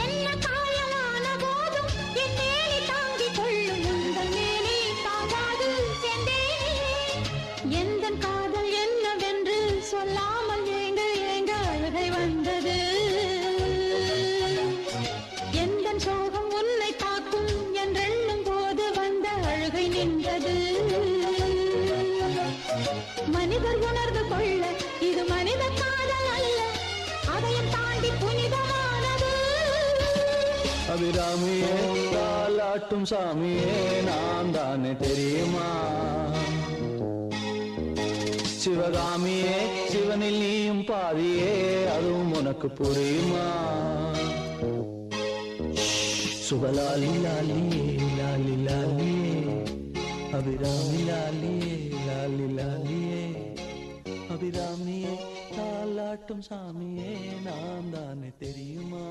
என்ன காயலான போதும் என் மேனி தாங்கிக் கொள்ளும் உங்கள் மேனி தாங்காது செந்தேனே. எந்தன் காதல் என்னவென்று சொல்லாமல் ஏங்க ஏங்க அழுகை வந்தது. எந்தன் சோகம் உன்னை தாக்கும் என்றெண்ணும் போது வந்த அழுகை நின்றது. மனிதர் உணர்ந்து கொள்ள இது மனித காதல் அல்ல, அதையும் தாண்டி புனிதமானது. அபிராமியே தாலாட்டும் சாமியே நான் தானே தெரியுமா? சிவகாமியே சிவனில் நீயும் பாதியே அதுவும் உனக்கு புரியுமா? சுபலாலி லாலியே லாலி லாலியே அபிராமி லாலியே லாலி லாலியே அபிராமியே தாலாட்டும் சாமியே நான் தானே தெரியுமா?